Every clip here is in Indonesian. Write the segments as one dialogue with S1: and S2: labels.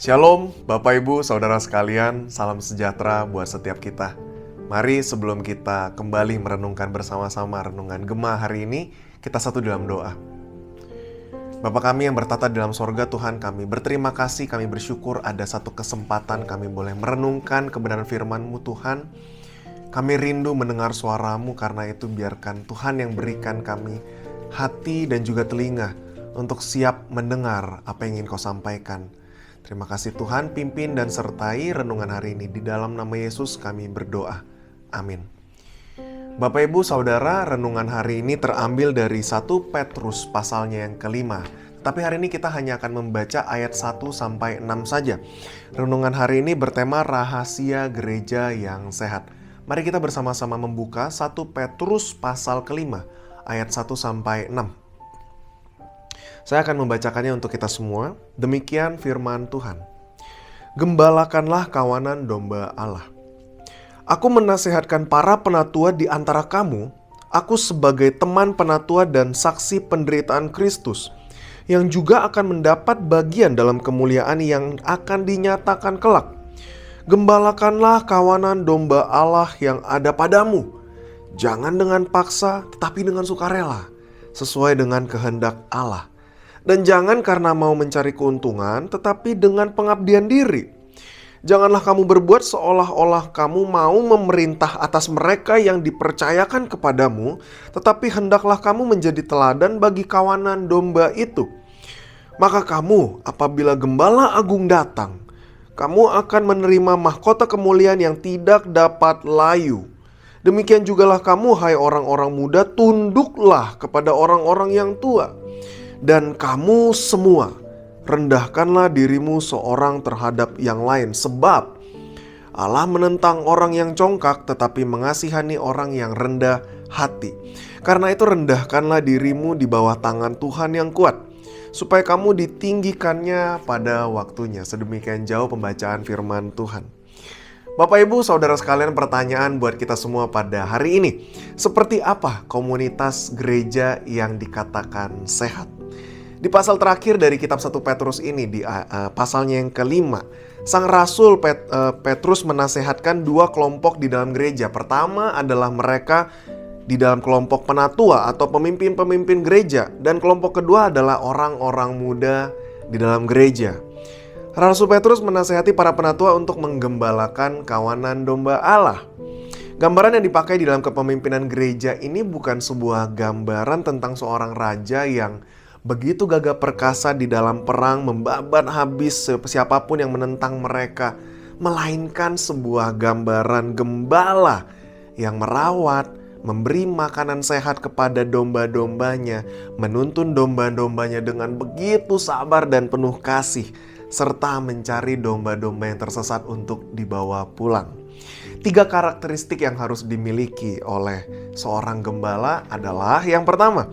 S1: Shalom, Bapak Ibu, Saudara sekalian, salam sejahtera buat setiap kita. Mari sebelum kita kembali merenungkan bersama-sama renungan Gema hari ini, kita satu dalam doa. Bapa kami yang bertata di dalam sorga, Tuhan kami berterima kasih, kami bersyukur ada satu kesempatan kami boleh merenungkan kebenaran firman-Mu Tuhan. Kami rindu mendengar suara-Mu, karena itu biarkan Tuhan yang berikan kami hati dan juga telinga untuk siap mendengar apa yang ingin Kau sampaikan. Terima kasih Tuhan, pimpin dan sertai renungan hari ini. Di dalam nama Yesus kami berdoa. Amin. Bapak Ibu Saudara, renungan hari ini terambil dari 1 Petrus pasalnya yang kelima. Tapi hari ini kita hanya akan membaca ayat 1-6 saja. Renungan hari ini bertema rahasia gereja yang sehat. Mari kita bersama-sama membuka 1 Petrus pasal kelima, ayat 1-6. Saya akan membacakannya untuk kita semua. Demikian firman Tuhan. Gembalakanlah kawanan domba Allah. Aku menasihatkan para penatua di antara kamu, aku sebagai teman penatua dan saksi penderitaan Kristus, yang juga akan mendapat bagian dalam kemuliaan yang akan dinyatakan kelak. Gembalakanlah kawanan domba Allah yang ada padamu. Jangan dengan paksa, tetapi dengan sukarela, sesuai dengan kehendak Allah. Dan jangan karena mau mencari keuntungan, tetapi dengan pengabdian diri. Janganlah kamu berbuat seolah-olah kamu mau memerintah atas mereka yang dipercayakan kepadamu, tetapi hendaklah kamu menjadi teladan bagi kawanan domba itu. Maka kamu, apabila Gembala Agung datang, kamu akan menerima mahkota kemuliaan yang tidak dapat layu. Demikian jugalah kamu, hai orang-orang muda, tunduklah kepada orang-orang yang tua. Dan kamu semua, rendahkanlah dirimu seorang terhadap yang lain. Sebab Allah menentang orang yang congkak, tetapi mengasihani orang yang rendah hati. Karena itu rendahkanlah dirimu di bawah tangan Tuhan yang kuat, supaya kamu ditinggikannya pada waktunya. Sedemikian jauh pembacaan firman Tuhan. Bapak Ibu Saudara sekalian, pertanyaan buat kita semua pada hari ini. Seperti apa komunitas gereja yang dikatakan sehat? Di pasal terakhir dari kitab 1 Petrus ini, di pasalnya yang kelima, Sang Rasul Petrus menasehatkan dua kelompok di dalam gereja. Pertama adalah mereka di dalam kelompok penatua atau pemimpin-pemimpin gereja. Dan kelompok kedua adalah orang-orang muda di dalam gereja. Rasul Petrus menasehati para penatua untuk menggembalakan kawanan domba Allah. Gambaran yang dipakai di dalam kepemimpinan gereja ini bukan sebuah gambaran tentang seorang raja yang begitu gagah perkasa di dalam perang, membabat habis siapapun yang menentang mereka, melainkan sebuah gambaran gembala yang merawat, memberi makanan sehat kepada domba-dombanya, menuntun domba-dombanya dengan begitu sabar dan penuh kasih, serta mencari domba-domba yang tersesat untuk dibawa pulang. 3 karakteristik yang harus dimiliki oleh seorang gembala adalah, yang pertama,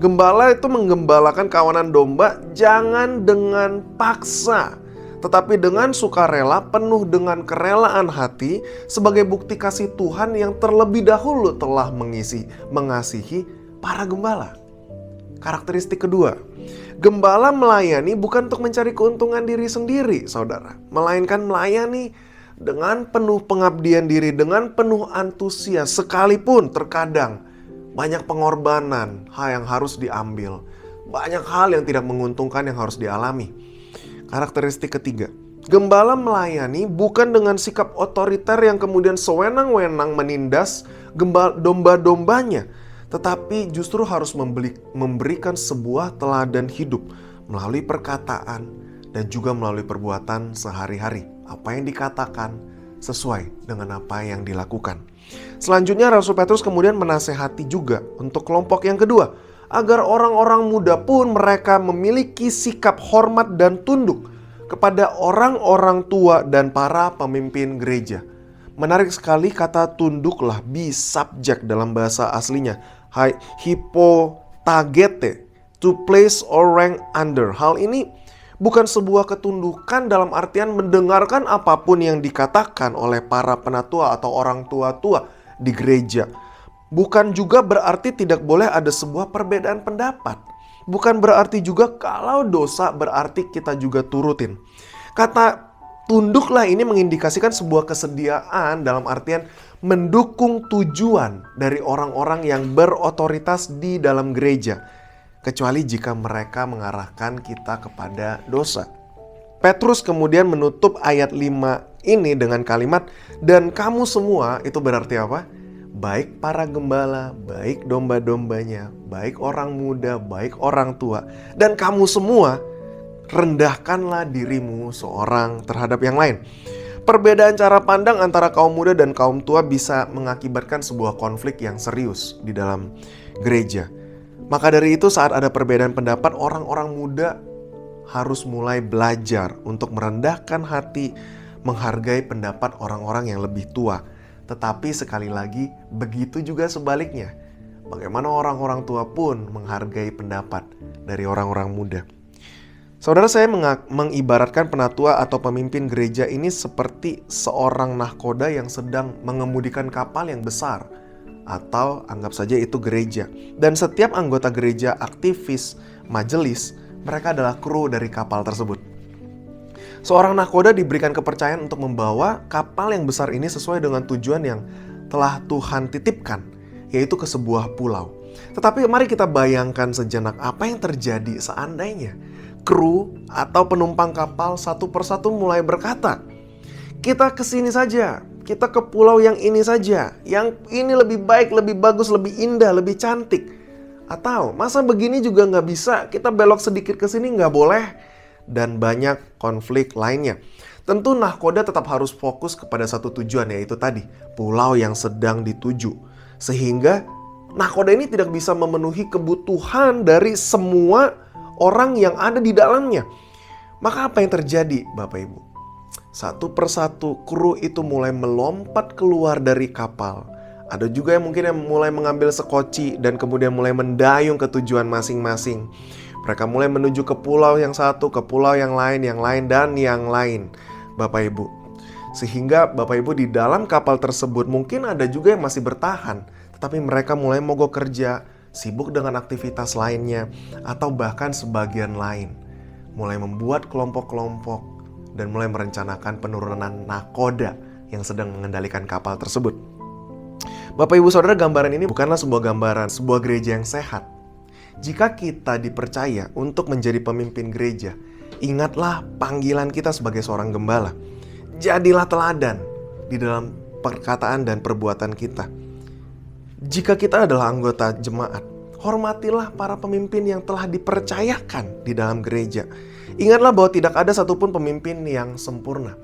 S1: gembala itu menggembalakan kawanan domba jangan dengan paksa, tetapi dengan sukarela, penuh dengan kerelaan hati, sebagai bukti kasih Tuhan yang terlebih dahulu telah mengasihi para gembala. Karakteristik kedua, gembala melayani bukan untuk mencari keuntungan diri sendiri, saudara, melainkan melayani dengan penuh pengabdian diri, dengan penuh antusias, sekalipun terkadang banyak pengorbanan yang harus diambil, banyak hal yang tidak menguntungkan yang harus dialami. Karakteristik ketiga, gembala melayani bukan dengan sikap otoriter yang kemudian sewenang-wenang menindas domba-dombanya, tetapi justru harus memberikan sebuah teladan hidup melalui perkataan dan juga melalui perbuatan sehari-hari. Apa yang dikatakan sesuai dengan apa yang dilakukan. Selanjutnya Rasul Petrus kemudian menasehati juga untuk kelompok yang kedua, agar orang-orang muda pun mereka memiliki sikap hormat dan tunduk kepada orang-orang tua dan para pemimpin gereja. Menarik sekali kata tunduklah, be subject dalam bahasa aslinya, hypotagete, to place or rank under. Hal ini bukan sebuah ketundukan dalam artian mendengarkan apapun yang dikatakan oleh para penatua atau orang tua-tua di gereja. Bukan juga berarti tidak boleh ada sebuah perbedaan pendapat. Bukan berarti juga kalau dosa berarti kita juga turutin. Kata tunduklah ini mengindikasikan sebuah kesediaan dalam artian mendukung tujuan dari orang-orang yang berotoritas di dalam gereja, kecuali jika mereka mengarahkan kita kepada dosa. Petrus kemudian menutup ayat 5 ini dengan kalimat, dan kamu semua, itu berarti apa? Baik para gembala, baik domba-dombanya, baik orang muda, baik orang tua, dan kamu semua, rendahkanlah dirimu seorang terhadap yang lain. Perbedaan cara pandang antara kaum muda dan kaum tua bisa mengakibatkan sebuah konflik yang serius di dalam gereja. Maka dari itu saat ada perbedaan pendapat, orang-orang muda harus mulai belajar untuk merendahkan hati, menghargai pendapat orang-orang yang lebih tua. Tetapi sekali lagi, begitu juga sebaliknya. Bagaimana orang-orang tua pun menghargai pendapat dari orang-orang muda. Saudara, saya mengibaratkan penatua atau pemimpin gereja ini seperti seorang nahkoda yang sedang mengemudikan kapal yang besar, atau anggap saja itu gereja. Dan setiap anggota gereja, aktivis, majelis, mereka adalah kru dari kapal tersebut. Seorang nahkoda diberikan kepercayaan untuk membawa kapal yang besar ini sesuai dengan tujuan yang telah Tuhan titipkan, yaitu ke sebuah pulau. Tetapi mari kita bayangkan sejenak apa yang terjadi seandainya kru atau penumpang kapal satu persatu mulai berkata, kita ke sini saja, kita ke pulau yang ini saja, yang ini lebih baik, lebih bagus, lebih indah, lebih cantik. Atau masa begini juga nggak bisa, kita belok sedikit ke sini nggak boleh. Dan banyak konflik lainnya. Tentu nahkoda tetap harus fokus kepada satu tujuan, yaitu tadi, pulau yang sedang dituju. Sehingga nahkoda ini tidak bisa memenuhi kebutuhan dari semua orang yang ada di dalamnya. Maka apa yang terjadi, Bapak Ibu? Satu persatu kru itu mulai melompat keluar dari kapal. Ada juga yang mungkin yang mulai mengambil sekoci dan kemudian mulai mendayung ke tujuan masing-masing. Mereka mulai menuju ke pulau yang satu, ke pulau yang lain, dan yang lain, Bapak Ibu. Sehingga Bapak Ibu di dalam kapal tersebut mungkin ada juga yang masih bertahan, tetapi mereka mulai mogok kerja, sibuk dengan aktivitas lainnya, atau bahkan sebagian lain mulai membuat kelompok-kelompok dan mulai merencanakan penurunan nahkoda yang sedang mengendalikan kapal tersebut. Bapak Ibu Saudara, gambaran ini bukanlah sebuah gambaran sebuah gereja yang sehat. Jika kita dipercaya untuk menjadi pemimpin gereja, ingatlah panggilan kita sebagai seorang gembala. Jadilah teladan di dalam perkataan dan perbuatan kita. Jika kita adalah anggota jemaat, hormatilah para pemimpin yang telah dipercayakan di dalam gereja. Ingatlah bahwa tidak ada satupun pemimpin yang sempurna.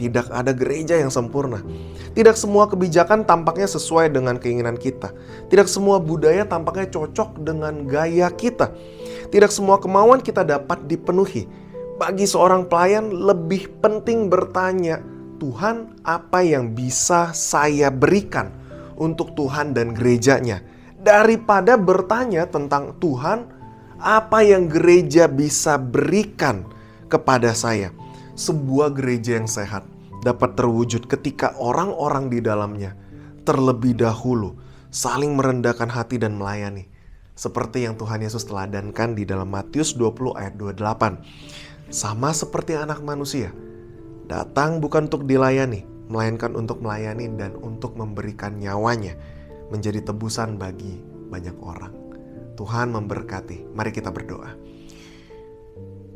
S1: Tidak ada gereja yang sempurna. Tidak semua kebijakan tampaknya sesuai dengan keinginan kita. Tidak semua budaya tampaknya cocok dengan gaya kita. Tidak semua kemauan kita dapat dipenuhi. Bagi seorang pelayan lebih penting bertanya, Tuhan, apa yang bisa saya berikan untuk Tuhan dan gerejanya? Daripada bertanya tentang Tuhan, apa yang gereja bisa berikan kepada saya? Sebuah gereja yang sehat dapat terwujud ketika orang-orang di dalamnya terlebih dahulu saling merendahkan hati dan melayani. Seperti yang Tuhan Yesus teladankan di dalam Matius 20 ayat 28. Sama seperti anak manusia, datang bukan untuk dilayani, melainkan untuk melayani dan untuk memberikan nyawanya menjadi tebusan bagi banyak orang. Tuhan memberkati. Mari kita berdoa.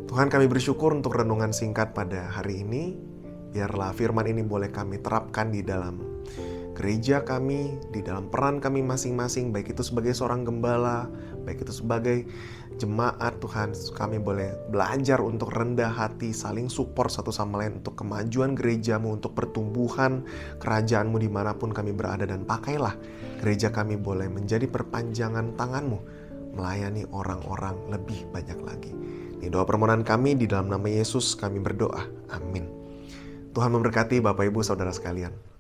S1: Tuhan, kami bersyukur untuk renungan singkat pada hari ini. Biarlah firman ini boleh kami terapkan di dalam gereja kami, di dalam peran kami masing-masing, baik itu sebagai seorang gembala, baik itu sebagai jemaat. Tuhan, kami boleh belajar untuk rendah hati, saling support satu sama lain untuk kemajuan gerejamu, untuk pertumbuhan kerajaanmu dimanapun kami berada. Dan pakailah gereja kami boleh menjadi perpanjangan tanganmu, melayani orang-orang lebih banyak lagi. Ini doa permohonan kami di dalam nama Yesus kami berdoa. Amin. Tuhan memberkati Bapak Ibu Saudara sekalian.